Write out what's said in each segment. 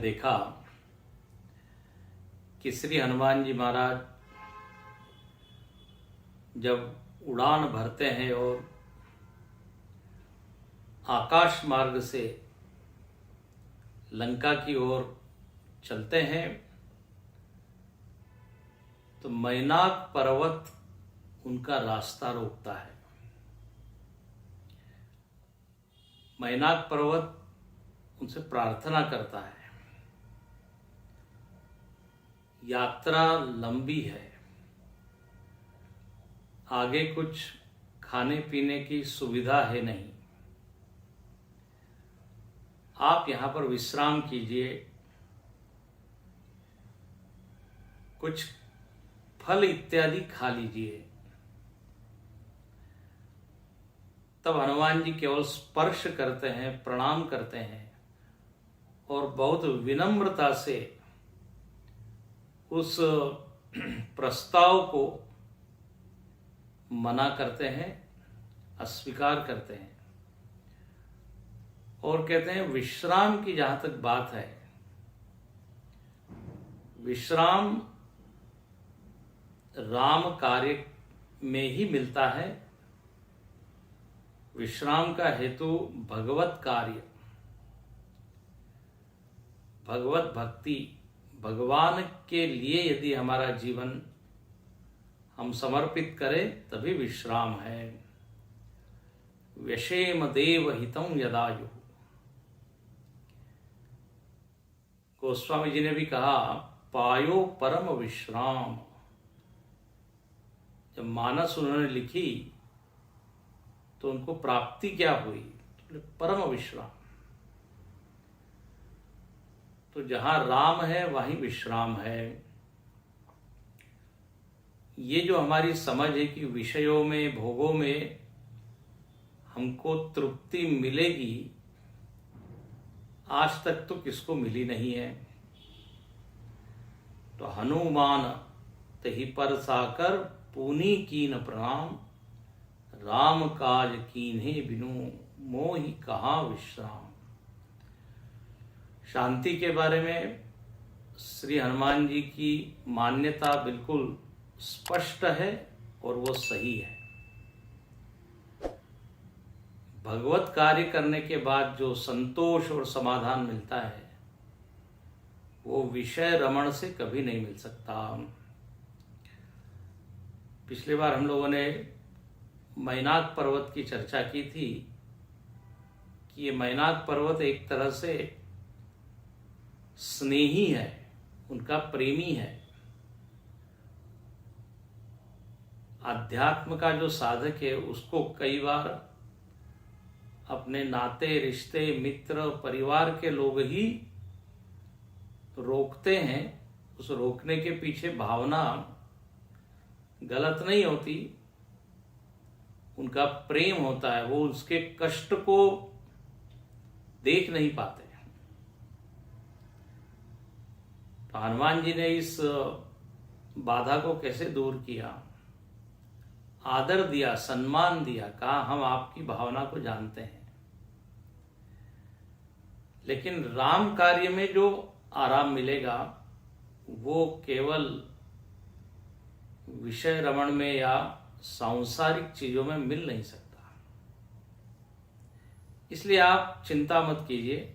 देखा कि श्री हनुमान जी महाराज जब उड़ान भरते हैं और आकाश मार्ग से लंका की ओर चलते हैं तो मैनाक पर्वत उनका रास्ता रोकता है। मैनाक पर्वत उनसे प्रार्थना करता है, यात्रा लंबी है, आगे कुछ खाने पीने की सुविधा है नहीं, आप यहाँ पर विश्राम कीजिए, कुछ फल इत्यादि खा लीजिए। तब हनुमान जी केवल स्पर्श करते हैं, प्रणाम करते हैं और बहुत विनम्रता से उस प्रस्ताव को मना करते हैं, अस्वीकार करते हैं और कहते हैं विश्राम की जहां तक बात है, विश्राम राम कार्य में ही मिलता है। विश्राम का हेतु भगवत कार्य, भगवत भक्ति, भगवान के लिए यदि हमारा जीवन हम समर्पित करें तभी विश्राम है। व्यशेम देव हितं यदायु। गोस्वामी जी ने भी कहा पायो परम विश्राम। जब मानस उन्होंने लिखी तो उनको प्राप्ति क्या हुई? तो परम विश्राम। तो जहां राम है वहीं विश्राम है। ये जो हमारी समझ है कि विषयों में, भोगों में हमको तृप्ति मिलेगी, आज तक तो किसको मिली नहीं है। तो हनुमान तहि पर साकर पुनि कीन प्रणाम, राम काज कीन्हे बिनु मोहि कहाँ विश्राम। शांति के बारे में श्री हनुमान जी की मान्यता बिल्कुल स्पष्ट है और वो सही है। भगवत कार्य करने के बाद जो संतोष और समाधान मिलता है वो विषय रमण से कभी नहीं मिल सकता। पिछली बार हम लोगों ने मैनाक पर्वत की चर्चा की थी कि ये मैनाक पर्वत एक तरह से स्नेही है, उनका प्रेमी है। अध्यात्म का जो साधक है उसको कई बार अपने नाते, रिश्ते, मित्र, परिवार के लोग ही रोकते हैं। उस रोकने के पीछे भावना गलत नहीं होती, उनका प्रेम होता है। वो उसके कष्ट को देख नहीं पाते। तो हनुमान जी ने इस बाधा को कैसे दूर किया? आदर दिया, सम्मान दिया, कहा हम आपकी भावना को जानते हैं। लेकिन राम कार्य में जो आराम मिलेगा वो केवल विषय रमण में या सांसारिक चीजों में मिल नहीं सकता। इसलिए आप चिंता मत कीजिए,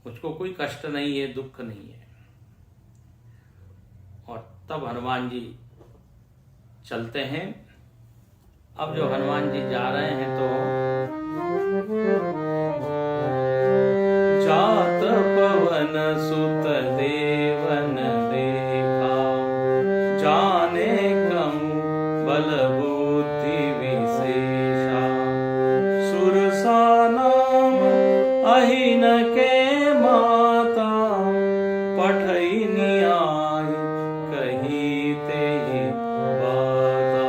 मुझको कोई कष्ट नहीं है, दुख नहीं है। और तब हनुमान जी चलते हैं। अब जो हनुमान जी जा रहे हैं तो जात पवन सुत देवन देखा, जाने कमु बल बुद्धि विशेषा, सुरसा नाम अहिन के माता, पठई नियाय कही ते बाता,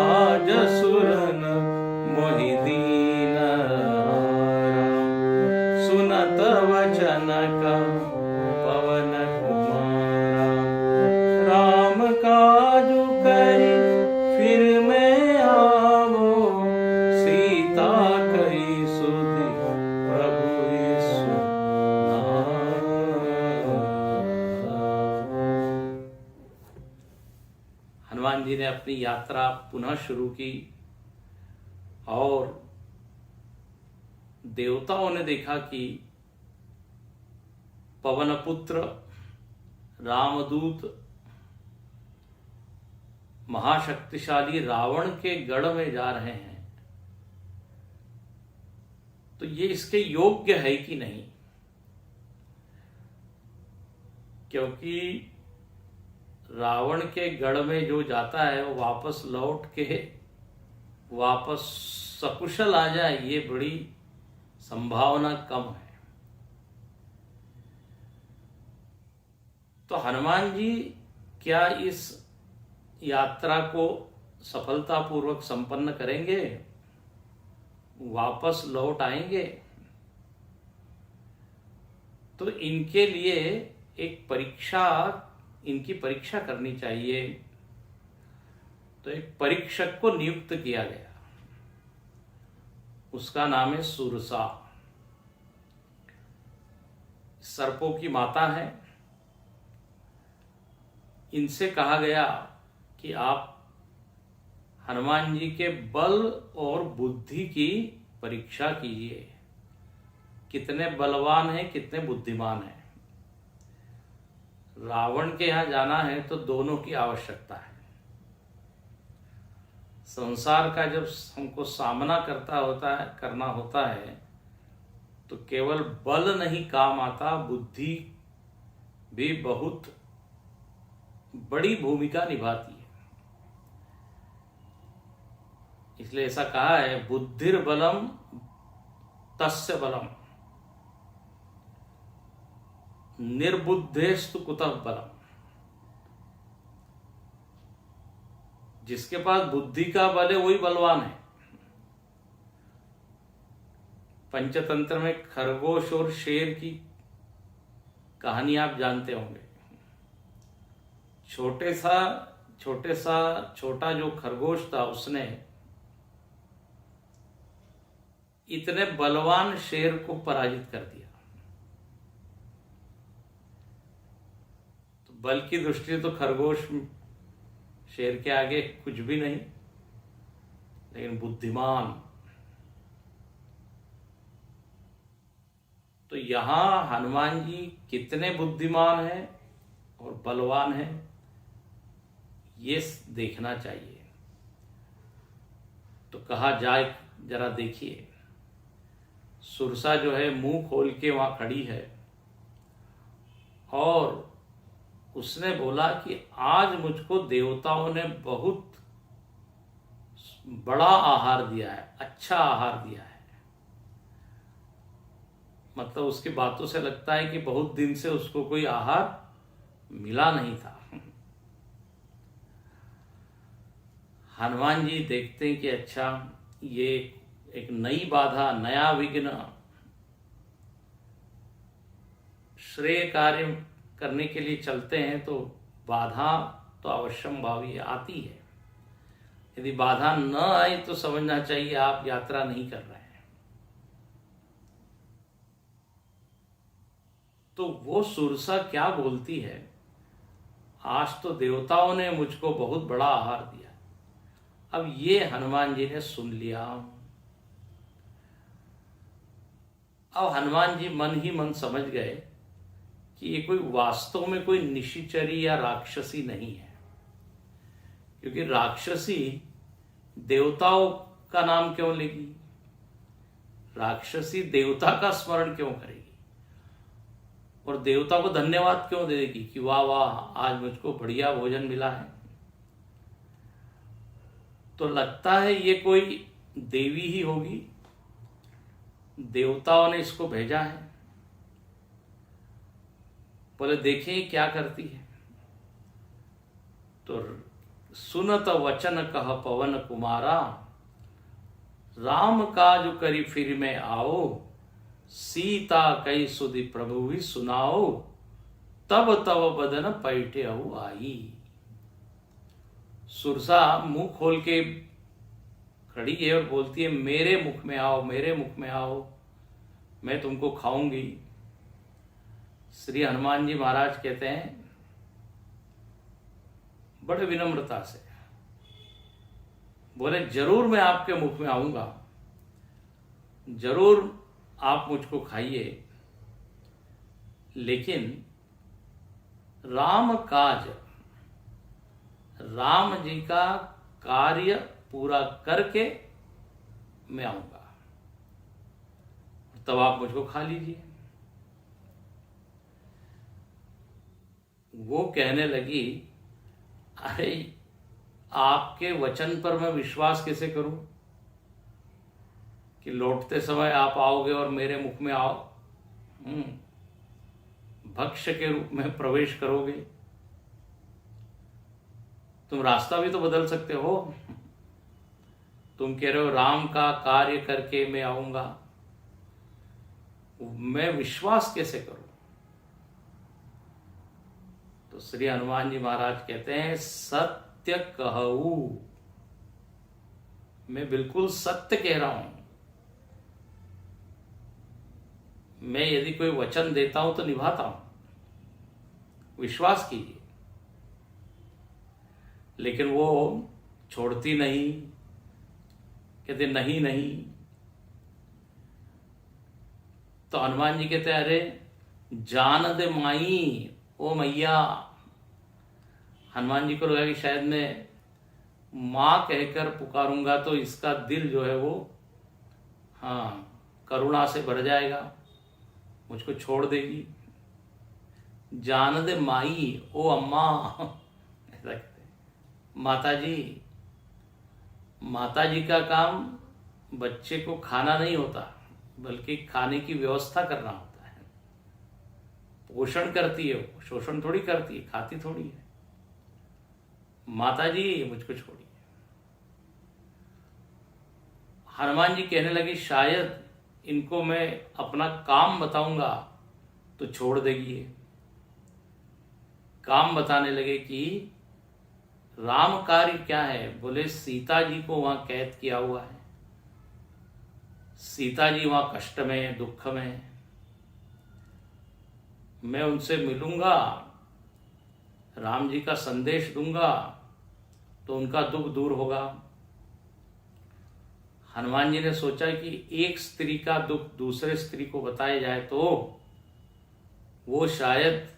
आज सुरन मोहि दीन सुनत वचन का पवन कुमारा, राम काजु करी फिर मैं आवो, सीता कही सुधि प्रभु ईश्वर। जी ने अपनी यात्रा पुनः शुरू की और देवताओं ने देखा कि पवनपुत्र रामदूत महाशक्तिशाली रावण के गढ़ में जा रहे हैं, तो ये इसके योग्य है कि नहीं, क्योंकि रावण के गढ़ में जो जाता है वो वापस लौट के वापस सकुशल आ जाए, ये बड़ी संभावना कम है। तो हनुमान जी क्या इस यात्रा को सफलतापूर्वक संपन्न करेंगे, वापस लौट आएंगे? तो इनके लिए एक परीक्षा, इनकी परीक्षा करनी चाहिए। तो एक परीक्षक को नियुक्त किया गया, उसका नाम है सुरसा, सर्पों की माता है। इनसे कहा गया कि आप हनुमान जी के बल और बुद्धि की परीक्षा कीजिए, कितने बलवान हैं, कितने बुद्धिमान हैं। रावण के यहां जाना है तो दोनों की आवश्यकता है। संसार का जब हमको सामना करना होता है तो केवल बल नहीं काम आता, बुद्धि भी बहुत बड़ी भूमिका निभाती है। इसलिए ऐसा कहा है, बुद्धिर्बलम तस्य बलम, निर्बुद्धेस्तु कुतः बलम। जिसके पास बुद्धि का बल है वही बलवान है। पंचतंत्र में खरगोश और शेर की कहानी आप जानते होंगे। छोटा जो खरगोश था उसने इतने बलवान शेर को पराजित कर दिया। तो बल की दृष्टि तो खरगोश शेर के आगे कुछ भी नहीं, लेकिन बुद्धिमान। तो यहां हनुमान जी कितने बुद्धिमान हैं और बलवान हैं, ये देखना चाहिए। तो कहा जाए, जरा देखिए। सुरसा जो है मुंह खोल के वहां खड़ी है और उसने बोला कि आज मुझको देवताओं ने बहुत बड़ा आहार दिया है, अच्छा आहार दिया है। मतलब उसकी बातों से लगता है कि बहुत दिन से उसको कोई आहार मिला नहीं था। हनुमान जी देखते हैं कि अच्छा, ये एक नई बाधा, नया विघ्न, श्रेय कार्य करने के लिए चलते हैं तो बाधा तो अवश्यम भावी आती है। यदि बाधा न आए तो समझना चाहिए आप यात्रा नहीं कर रहे हैं। तो वो सुरसा क्या बोलती है, आज तो देवताओं ने मुझको बहुत बड़ा आहार दिया। अब ये हनुमान जी ने सुन लिया। अब हनुमान जी मन ही मन समझ गए कि ये कोई वास्तव में कोई निशिचरी या राक्षसी नहीं है, क्योंकि राक्षसी देवताओं का नाम क्यों लेगी, राक्षसी देवता का स्मरण क्यों करेगी और देवता को धन्यवाद क्यों देगी कि वाह वाह, आज मुझको बढ़िया भोजन मिला है। तो लगता है ये कोई देवी ही होगी, देवताओं ने इसको भेजा है। बोले देखें क्या करती है। तो सुनत वचन कह पवन कुमारा, राम काज करी फिर में आओ, सीता कई सुधि प्रभु ही सुनाओ, तब तब बदन पैठे अहु आई। सुरसा मुंह खोल के खड़ी है और बोलती है, मेरे मुख में आओ, मेरे मुख में आओ, मैं तुमको खाऊंगी। श्री हनुमान जी महाराज कहते हैं बड़े विनम्रता से, बोले जरूर मैं आपके मुख में आऊंगा, जरूर आप मुझको खाइए, लेकिन राम काज, राम जी का कार्य पूरा करके मैं आऊंगा, तब आप मुझको खा लीजिए। वो कहने लगी, अरे आपके वचन पर मैं विश्वास कैसे करूं कि लौटते समय आप आओगे और मेरे मुख में आओ भक्ष्य के रूप में प्रवेश करोगे। तुम रास्ता भी तो बदल सकते हो। तुम कह रहे हो राम का कार्य करके मैं आऊंगा, मैं विश्वास कैसे करूं? तो श्री हनुमान जी महाराज कहते हैं, सत्य कहूं, मैं बिल्कुल सत्य कह रहा हूं। मैं यदि कोई वचन देता हूं तो निभाता हूं, विश्वास कीजिए। लेकिन वो छोड़ती नहीं, कहते नहीं नहीं। तो हनुमान जी कहते, अरे जान दे माई, ओ मैया। हनुमान जी को लगा कि शायद मैं मां कहकर पुकारूंगा तो इसका दिल जो है वो करुणा से भर जाएगा, मुझको छोड़ देगी। जान दे माई, ओ अम्मा, ऐसा कहते माता जी। माता जी का काम बच्चे को खाना नहीं होता, बल्कि खाने की व्यवस्था करना होता है। पोषण करती है वो, शोषण थोड़ी करती है, खाती थोड़ी है। माता जी मुझको छोड़िए। हनुमान जी कहने लगे, शायद इनको मैं अपना काम बताऊंगा तो छोड़ देगी ये। काम बताने लगे कि राम कार्य क्या है। बोले सीता जी को वहां कैद किया हुआ है, सीता जी वहां कष्ट में, दुख में। मैं उनसे मिलूंगा, राम जी का संदेश दूंगा तो उनका दुख दूर होगा। हनुमान जी ने सोचा कि एक स्त्री का दुख दूसरे स्त्री को बताया जाए तो वो शायद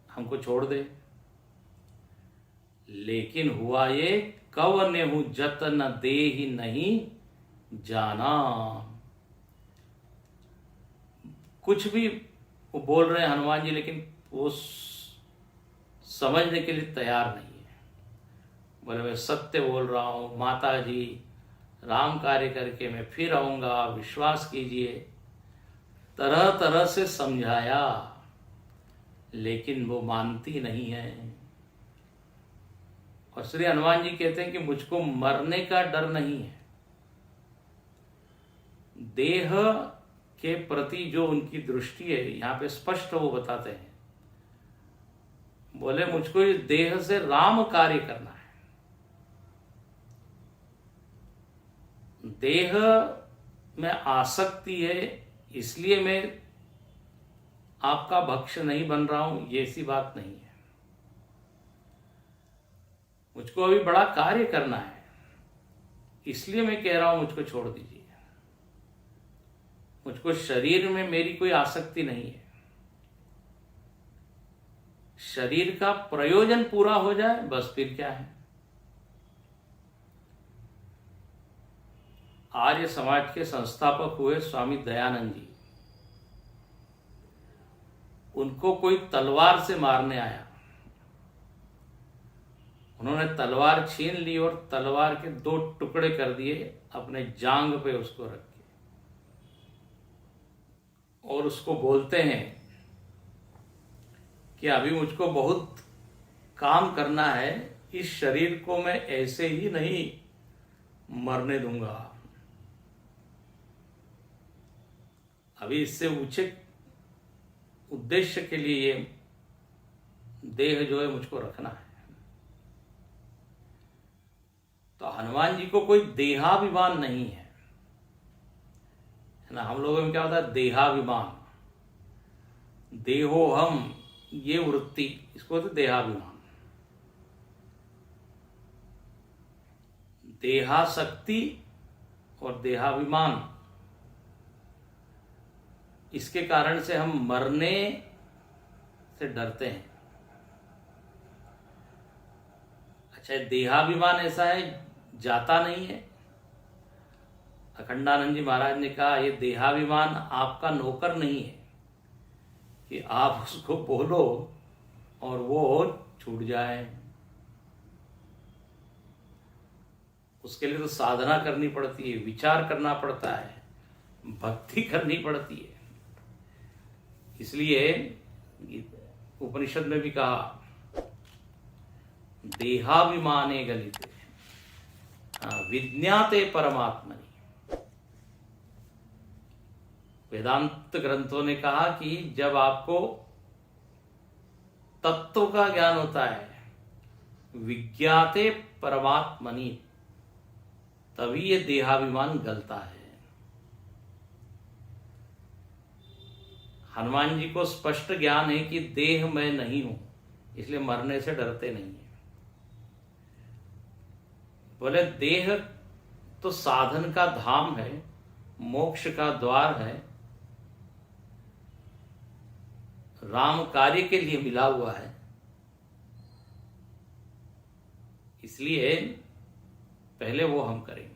हमको छोड़ दे। लेकिन हुआ ये, कवनेहु जतन देहि नहीं जाना। कुछ भी वो बोल रहे हैं हनुमान जी, लेकिन वो समझने के लिए तैयार नहीं है। बोले मैं सत्य बोल रहा हूं माता जी, राम कार्य करके मैं फिर आऊंगा, विश्वास कीजिए। तरह तरह से समझाया, लेकिन वो मानती नहीं है। और श्री हनुमान जी कहते हैं कि मुझको मरने का डर नहीं है। देह के प्रति जो उनकी दृष्टि है, यहां पे स्पष्ट वो बताते हैं। बोले मुझको इस देह से राम कार्य करना है। देह में आसक्ति है, इसलिए मैं आपका भक्ष्य नहीं बन रहा हूं, ये ऐसी बात नहीं है। मुझको अभी बड़ा कार्य करना है, इसलिए मैं कह रहा हूं मुझको छोड़ दीजिए। मुझको शरीर में मेरी कोई आसक्ति नहीं है। शरीर का प्रयोजन पूरा हो जाए बस, फिर क्या है। आर्य समाज के संस्थापक हुए स्वामी दयानंद जी। उनको कोई तलवार से मारने आया, उन्होंने तलवार छीन ली और तलवार के 2 टुकड़े कर दिए, अपने जांग पे उसको रख के, और उसको बोलते हैं कि अभी मुझको बहुत काम करना है, इस शरीर को मैं ऐसे ही नहीं मरने दूंगा। अभी इससे ऊंचे उद्देश्य के लिए ये देह जो है मुझको रखना है। तो हनुमान जी को कोई देहाभिमान नहीं है ना। हम लोगों में क्या होता है, देहाभिमान, देहो हम, ये वृत्ति, इसको होता है देहाभिमान। देहासक्ति और देहाभिमान, इसके कारण से हम मरने से डरते हैं। अच्छा, देहाभिमान ऐसा है, जाता नहीं है। अखंडानंद जी महाराज ने कहा, ये देहाभिमान आपका नौकर नहीं है कि आप उसको बोलो और वो छूट जाए। उसके लिए तो साधना करनी पड़ती है, विचार करना पड़ता है, भक्ति करनी पड़ती है। इसलिए उपनिषद में भी कहा, देहाभिमाने गलिते विज्ञाते परमात्मनि। वेदांत ग्रंथों ने कहा कि जब आपको तत्व का ज्ञान होता है, विज्ञाते परमात्मनि, तभी ये देहाभिमान गलता है। हनुमान जी को स्पष्ट ज्ञान है कि देह मैं नहीं हूं, इसलिए मरने से डरते नहीं है। बोले देह तो साधन का धाम है, मोक्ष का द्वार है, राम कार्य के लिए मिला हुआ है, इसलिए पहले वो हम करेंगे।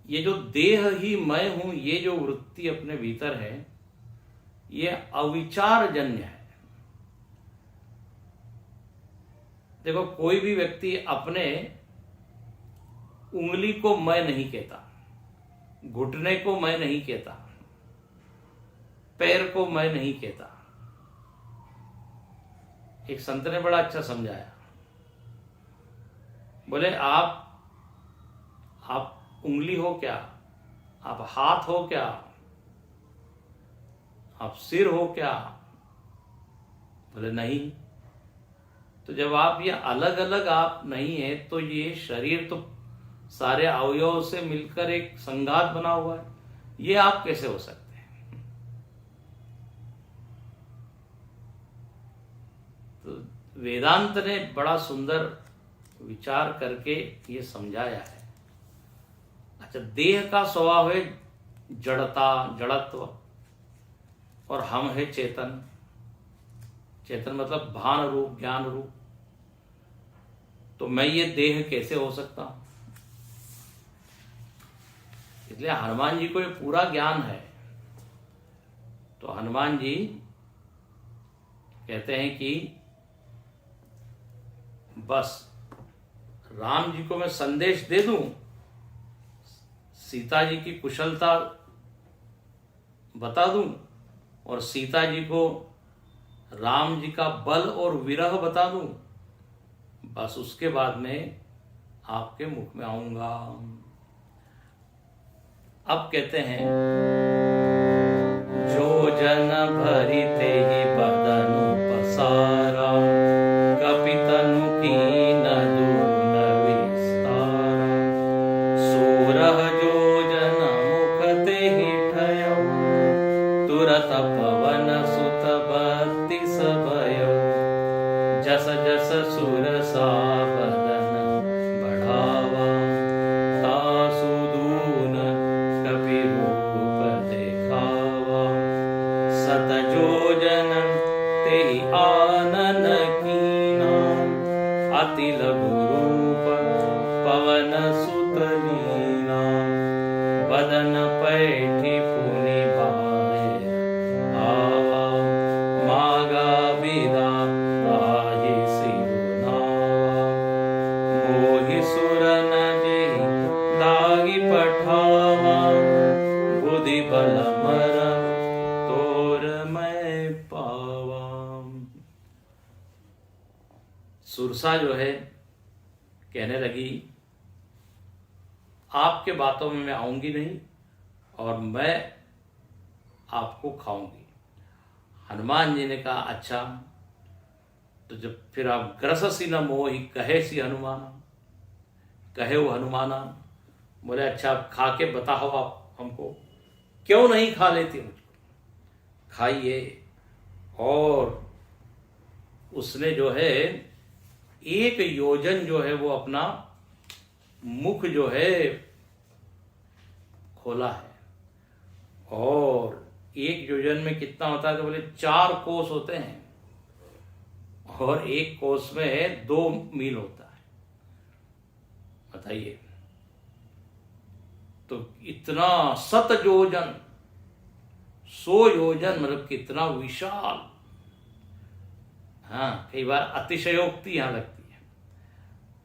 ये जो देह ही मैं हूं, ये जो वृत्ति अपने भीतर है, ये अविचारजन्य है। देखो, कोई भी व्यक्ति अपने उंगली को मैं नहीं कहता, घुटने को मैं नहीं कहता, पैर को मैं नहीं कहता। एक संत ने बड़ा अच्छा समझाया, बोले आप उंगली हो क्या, आप हाथ हो क्या, आप सिर हो क्या? बोले नहीं। तो जब आप ये अलग अलग आप नहीं है, तो ये शरीर तो सारे अवयवों से मिलकर एक संघात बना हुआ है, ये आप कैसे हो सकते हैं? तो वेदांत ने बड़ा सुंदर विचार करके ये समझाया है। अच्छा, देह का स्वभाव है जड़ता, जड़त्व, और हम है चेतन। चेतन मतलब भान रूप, ज्ञान रूप। तो मैं ये देह कैसे हो सकता हूं? इसलिए हनुमान जी को ये पूरा ज्ञान है। तो हनुमान जी कहते हैं कि बस राम जी को मैं संदेश दे दूं, सीता जी की कुशलता बता दूं, और सीता जी को राम जी का बल और विरह बता दूं, बस उसके बाद में आपके मुख में आऊंगा। अब कहते हैं, जो जन भरिते ही बदनु पसारा, कपितनु कीन दून विस्तारा, सूरह जो जन मुख ते ही ठयौ, तुरत पवन सुत बत्तीस भयो, जस जस सुरसा बदन बढ़ावा, तासु दून कपि रूप देखावा, सत जोजन तेहि आनन कीना, अति लघु रूप पवन सुत लीना, बदन पैठी पुनि बाहे आवा, मागा विदा ताहि सिरुनावा, मोहि सुर न जेहि दागी पठावा, बुद्धि बल मर तोर मैं पावा। सुरसा जो है कहने लगी, आपके बातों में मैं आऊंगी नहीं और मैं आपको खाऊंगी। हनुमान जी ने कहा, अच्छा, तो जब फिर आप ग्रससी न मोहि कहे सी हनुमाना, कहे वो हनुमाना। बोले अच्छा, आप खा के बताओ, आप हमको क्यों नहीं खा लेती मुझको? खाइए। और उसने जो है 1 योजन जो है वो अपना मुख जो है खोला है। और 1 योजन में कितना होता है? तो बोले 4 कोस होते हैं, और 1 कोस में 2 मील होता है। बताइए, तो इतना 7 योजन, 100 योजन, मतलब कितना विशाल। हाँ, कई बार अतिशयोक्ति यहां लगती है।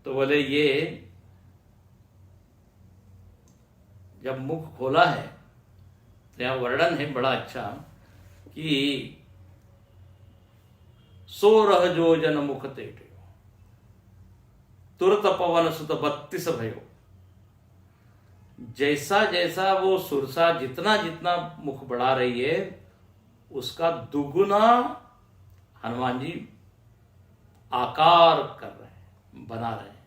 तो बोले ये जब मुख खोला है, तो यहां वर्णन है बड़ा अच्छा कि 16 योजन मुख तेटे तुरत पवन सुत 32 भयो। जैसा जैसा वो सुरसा जितना जितना मुख बढ़ा रही है, उसका दुगुना हनुमान जी आकार कर रहे हैं, बना रहे हैं।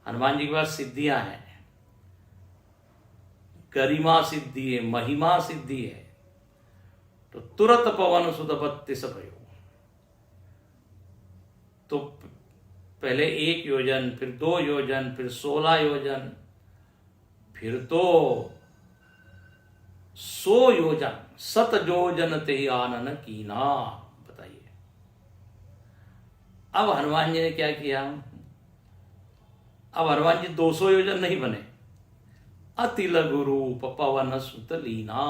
हनुमान जी के पास सिद्धियां हैं, गरिमा सिद्धि है, महिमा सिद्धि है। तो तुरत पवन सुत 32 भयो। तो पहले 1 योजन, फिर 2 योजन, फिर 16 योजन, फिर तो 100 योजन, 7 योजन ते आनन कीना। बताइए, अब हनुमान जी ने क्या किया? अब हनुमान जी 200 योजन नहीं बने, अति लघु रूप पवन सुत लीना।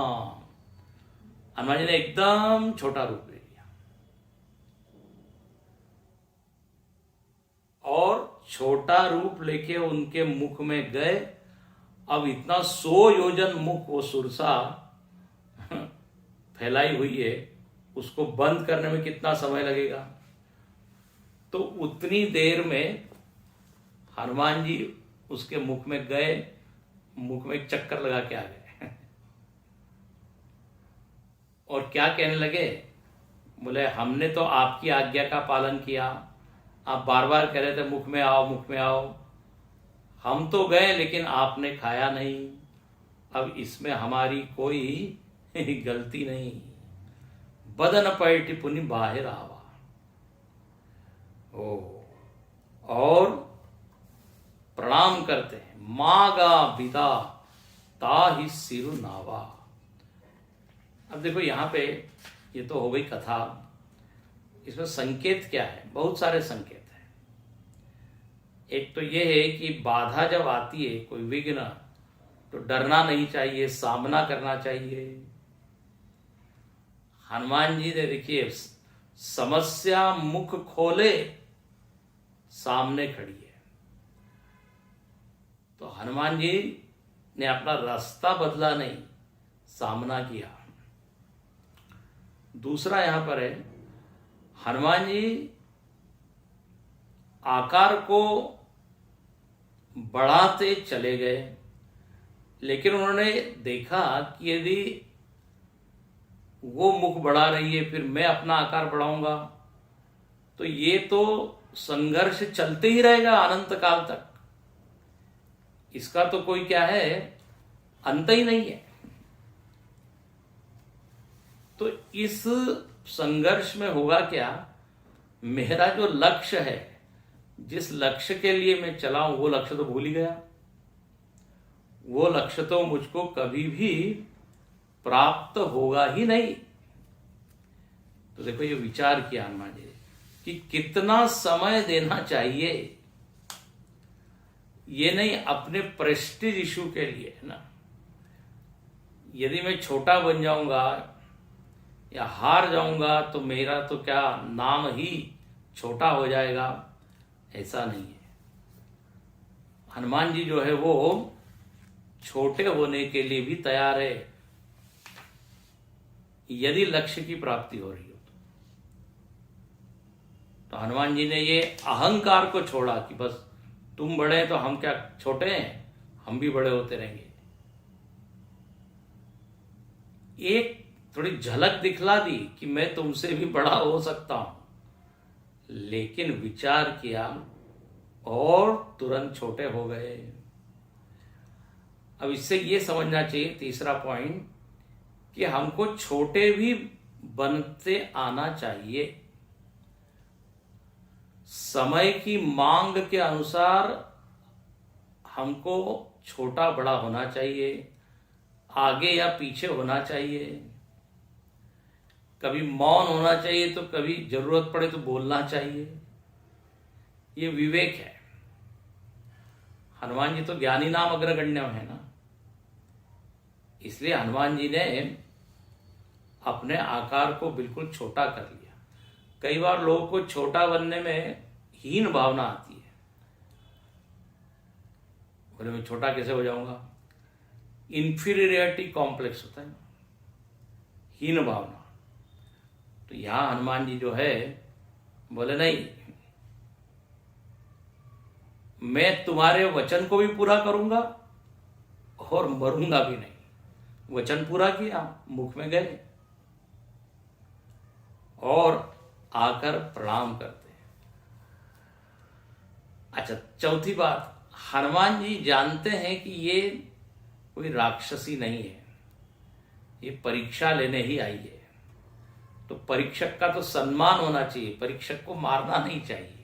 हनुमान जी ने एकदम छोटा रूप ले लिया, और छोटा रूप लेके उनके मुख में गए। अब इतना 100 योजन मुख वो सुरसा फैलाई हुई है, उसको बंद करने में कितना समय लगेगा? तो उतनी देर में हनुमान जी उसके मुख में गए, मुख में एक चक्कर लगा के आ गए। और क्या कहने लगे? बोले हमने तो आपकी आज्ञा का पालन किया, आप बार बार कह रहे थे मुख में आओ, मुख में आओ। हम तो गए लेकिन आपने खाया नहीं। अब इसमें हमारी कोई गलती नहीं। बदन पैटी पुनि बाहर आवा। ओ, और प्रणाम करते हैं, मागा विदा ताहि सिरु नावा। अब देखो यहां पे, ये तो हो गई कथा। इसमें संकेत क्या है? बहुत सारे संकेत हैं। एक तो ये है कि बाधा जब आती है, कोई विघ्न, तो डरना नहीं चाहिए, सामना करना चाहिए। हनुमान जी ने देखिए, समस्या मुख खोले सामने खड़ी है, तो हनुमान जी ने अपना रास्ता बदला नहीं, सामना किया। दूसरा यहां पर है, हनुमान जी आकार को बढ़ाते चले गए, लेकिन उन्होंने देखा कि यदि वो मुख बढ़ा रही है, फिर मैं अपना आकार बढ़ाऊंगा, तो ये तो संघर्ष चलते ही रहेगा अनंत काल तक। इसका तो कोई क्या है, अंत ही नहीं है। तो इस संघर्ष में होगा क्या? मेरा जो लक्ष्य है, जिस लक्ष्य के लिए मैं चला हूं, वो लक्ष्य तो भूल ही गया। वो लक्ष्य तो मुझको कभी भी प्राप्त होगा ही नहीं। तो देखो, ये विचार किया हनुमान जी कि कितना समय देना चाहिए। ये नहीं अपने प्रेस्टीज इशू के लिए है ना। यदि मैं छोटा बन जाऊंगा या हार जाऊंगा, तो मेरा तो क्या नाम ही छोटा हो जाएगा, ऐसा नहीं है। हनुमान जी जो है वो छोटे होने के लिए भी तैयार है, यदि लक्ष्य की प्राप्ति हो रही हो तो हनुमान जी ने ये अहंकार को छोड़ा कि बस तुम बड़े हैं तो हम क्या छोटे हैं, हम भी बड़े होते रहेंगे। एक थोड़ी झलक दिखला दी कि मैं तुमसे भी बड़ा हो सकता हूं, लेकिन विचार किया और तुरंत छोटे हो गए। अब इससे ये समझना चाहिए, तीसरा पॉइंट, कि हमको छोटे भी बनते आना चाहिए। समय की मांग के अनुसार हमको छोटा बड़ा होना चाहिए, आगे या पीछे होना चाहिए, कभी मौन होना चाहिए तो कभी जरूरत पड़े तो बोलना चाहिए। ये विवेक है। हनुमान जी तो ज्ञानी नाम अग्रगण्य है ना, इसलिए हनुमान जी ने अपने आकार को बिल्कुल छोटा कर लिया। कई बार लोगों को छोटा बनने में हीन भावना आती है, बोले मैं छोटा कैसे हो जाऊंगा, इंफीरियरिटी कॉम्प्लेक्स होता है ना, हीन भावना। तो यहां हनुमान जी जो है बोले नहीं, मैं तुम्हारे वचन को भी पूरा करूंगा और मरूंगा भी नहीं। वचन पूरा किया, मुख में गए और आकर प्रणाम करते हैं। अच्छा, चौथी बात, हनुमान जी जानते हैं कि ये कोई राक्षसी नहीं है, ये परीक्षा लेने ही आई है। तो परीक्षक का तो सम्मान होना चाहिए, परीक्षक को मारना नहीं चाहिए।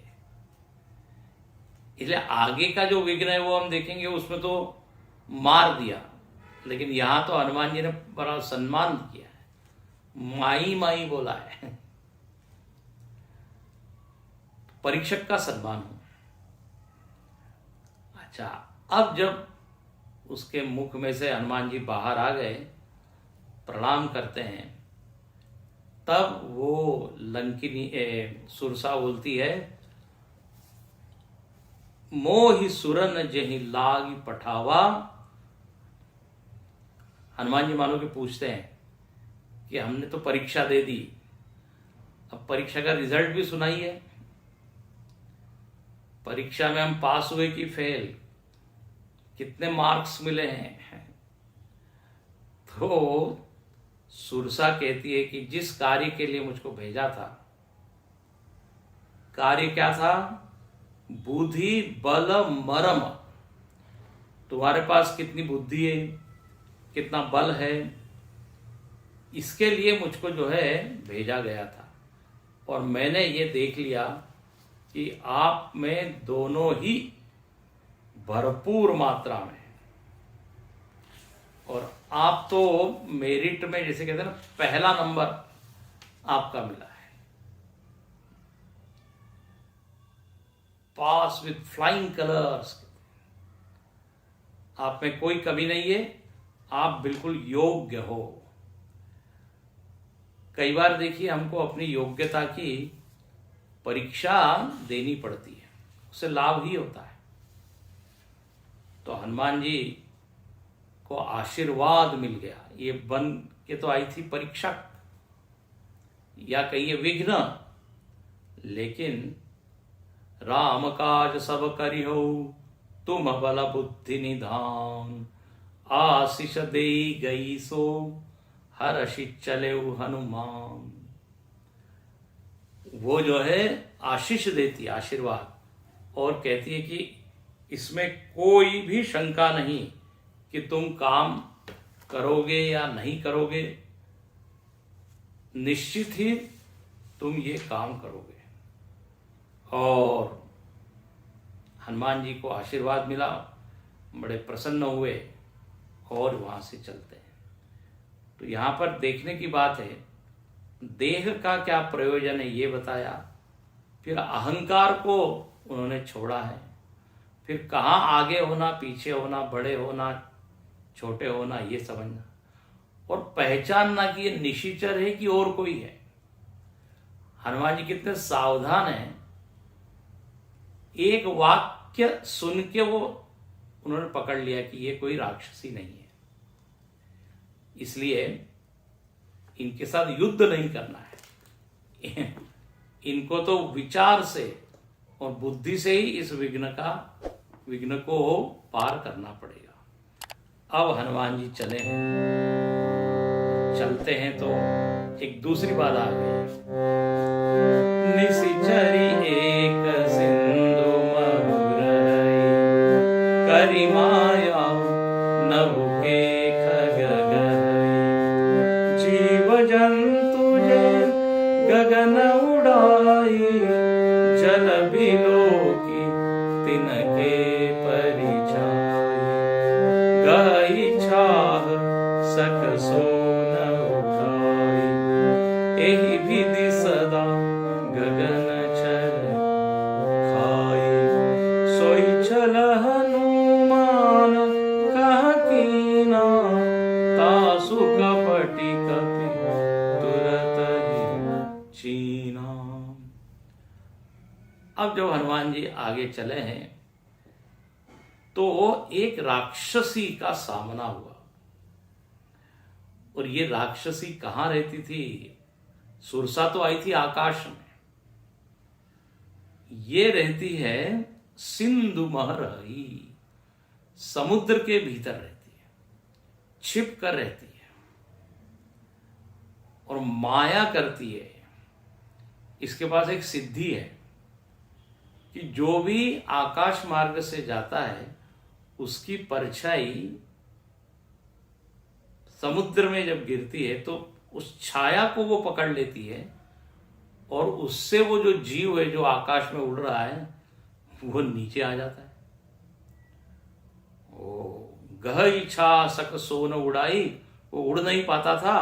इसलिए आगे का जो विघ्न है वो हम देखेंगे, उसमें तो मार दिया, लेकिन यहां तो हनुमान जी ने बड़ा सम्मान किया है, माई माई बोला है। परीक्षक का सम्मान हो। अच्छा, अब जब उसके मुख में से हनुमान जी बाहर आ गए, प्रणाम करते हैं, तब वो लंकिनी सुरसा बोलती है, मोहि सुरन जहि लागी पठावा। हनुमान जी मानो कि पूछते हैं कि हमने तो परीक्षा दे दी, अब परीक्षा का रिजल्ट भी सुनाइए, परीक्षा में हम पास हुए कि फेल, कितने मार्क्स मिले हैं। तो सुरसा कहती है कि जिस कार्य के लिए मुझको भेजा था, कार्य क्या था, बुद्धि बल मरम, तुम्हारे पास कितनी बुद्धि है, कितना बल है, इसके लिए मुझको जो है भेजा गया था। और मैंने ये देख लिया कि आप में दोनों ही भरपूर मात्रा में, और आप तो मेरिट में जैसे कहते हैं ना, पहला नंबर आपका मिला है, पास विथ फ्लाइंग कलर्स। आप में कोई कमी नहीं है, आप बिल्कुल योग्य हो। कई बार देखिए, हमको अपनी योग्यता की परीक्षा देनी पड़ती है, उससे लाभ ही होता है। तो हनुमान जी को आशीर्वाद मिल गया, ये बन के तो आई थी परीक्षा या कहिए विघ्न, लेकिन राम काज सब करिहो तुम बल बुद्धि निधान, आशीष दे गई सो हर्षि चले हनुमान। वो जो है आशीष देती, आशीर्वाद, और कहती है कि इसमें कोई भी शंका नहीं कि तुम काम करोगे या नहीं करोगे, निश्चित ही तुम ये काम करोगे। और हनुमान जी को आशीर्वाद मिला, बड़े प्रसन्न हुए और वहां से चलते हैं। तो यहां पर देखने की बात है, देह का क्या प्रयोजन है ये बताया, फिर अहंकार को उन्होंने छोड़ा है, फिर कहाँ आगे होना, पीछे होना, बड़े होना, छोटे होना, ये समझना, और पहचानना कि ये निशिचर है कि और कोई है। हनुमान जी कितने सावधान हैं, एक वाक्य सुन के वो उन्होंने पकड़ लिया कि ये कोई राक्षसी नहीं है, इसलिए इनके साथ युद्ध नहीं करना है, इनको तो विचार से और बुद्धि से ही इस विघ्न को पार करना पड़ेगा। अब हनुमान जी चले हैं, चलते हैं तो एक दूसरी बात आ गई, निशिचरी एक सिंधु महुरई, करि माया नभु के खगगहई, जीव जंतु जे गगन उड़ाई, जल भी परिछाई, गई छाह सक सोन उठाई, एहि विधि सदा गगन चर खाई, सोई छल हनुमान कह कीना, तासु कपटी कपि तुरत ही चीना। अब जब हनुमान जी आगे चले हैं तो एक राक्षसी का सामना हुआ, और ये राक्षसी कहां रहती थी? सुरसा तो आई थी आकाश में, ये रहती है सिंधु महरही, समुद्र के भीतर रहती है, छिप कर रहती है और माया करती है। इसके पास एक सिद्धि है कि जो भी आकाश मार्ग से जाता है उसकी परछाई समुद्र में जब गिरती है तो उस छाया को वो पकड़ लेती है, और उससे वो जो जीव है जो आकाश में उड़ रहा है वो नीचे आ जाता है। ओ गह इच्छा सक सोन उड़ाई, वो उड़ नहीं पाता था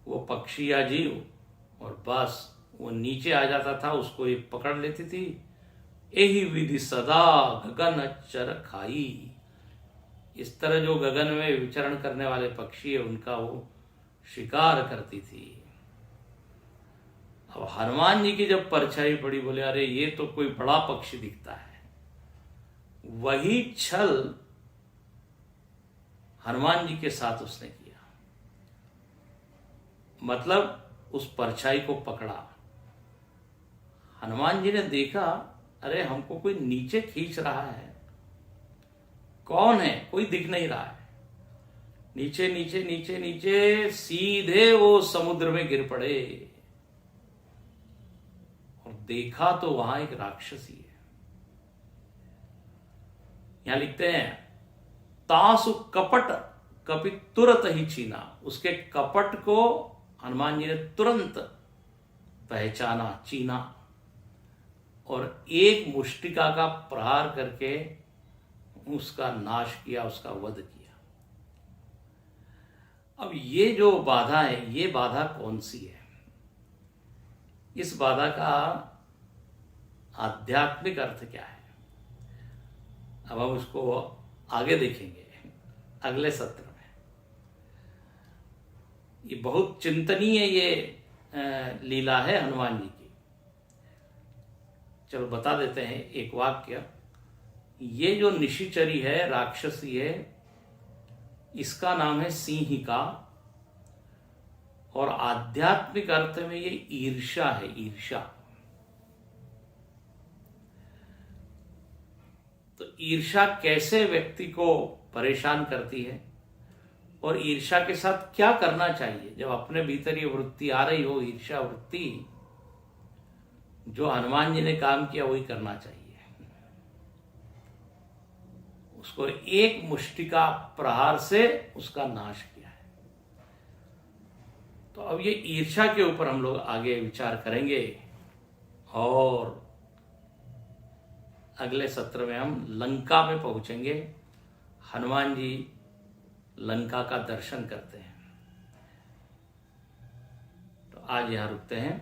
वो पक्षी या जीव, और बस वो नीचे आ जाता था, उसको ये पकड़ लेती थी। यही विधि सदा गगन चर खाई, इस तरह जो गगन में विचरण करने वाले पक्षी है उनका वो शिकार करती थी। अब हनुमान जी की जब परछाई पड़ी, बोले अरे ये तो कोई बड़ा पक्षी दिखता है। वही छल हनुमान जी के साथ उसने किया, मतलब उस परछाई को पकड़ा। हनुमान जी ने देखा अरे हमको कोई नीचे खींच रहा है, कौन है? कोई दिख नहीं रहा है। नीचे नीचे नीचे नीचे सीधे वो समुद्र में गिर पड़े, और देखा तो वहां एक राक्षसी है। यहां लिखते हैं तासु कपट कपि तुरत ही छीना, उसके कपट को हनुमान जी ने तुरंत पहचाना, चीना, और एक मुष्टिका का प्रहार करके उसका नाश किया, उसका वध किया। अब ये जो बाधा है, ये बाधा कौन सी है? इस बाधा का आध्यात्मिक अर्थ क्या है? अब हम उसको आगे देखेंगे अगले सत्र में। ये बहुत चिंतनीय ये लीला है हनुमान जी की। चलो बता देते हैं एक वाक्य। ये जो निशिचरी है, राक्षसी है, इसका नाम है सिंहिका, और आध्यात्मिक अर्थ में ये ईर्ष्या है, ईर्ष्या। तो ईर्ष्या कैसे व्यक्ति को परेशान करती है, और ईर्ष्या के साथ क्या करना चाहिए जब अपने भीतर ये वृत्ति आ रही हो, ईर्ष्या वृत्ति, जो हनुमान जी ने काम किया वही करना चाहिए। उसको एक मुष्टिका प्रहार से उसका नाश किया है। तो अब ये ईर्ष्या के ऊपर हम लोग आगे विचार करेंगे, और अगले सत्र में हम लंका में पहुंचेंगे। हनुमान जी लंका का दर्शन करते हैं। तो आज यहां रुकते हैं।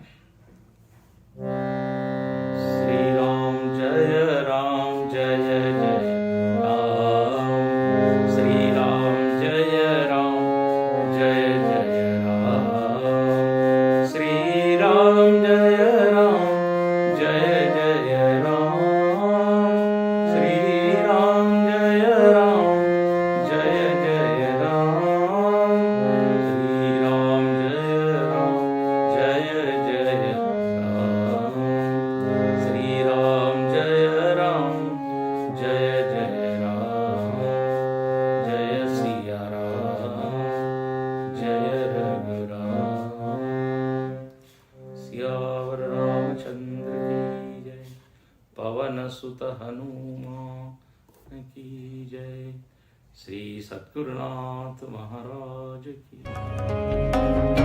श्री राम जय राम जय जय राम, श्री राम जय राम जय जय राम, श्री राम जय राम जय जय राम, श्री राम जय राम जय जय राम, श्री राम जय राम जय जय राम, श्री राम जय राम जय जय राम, जय सिया राम जय रघुराम, सियावर रामचंद्र की जय, पवन सुत हनुमान की जय, श्री सद्गुरुनाथ महाराज की।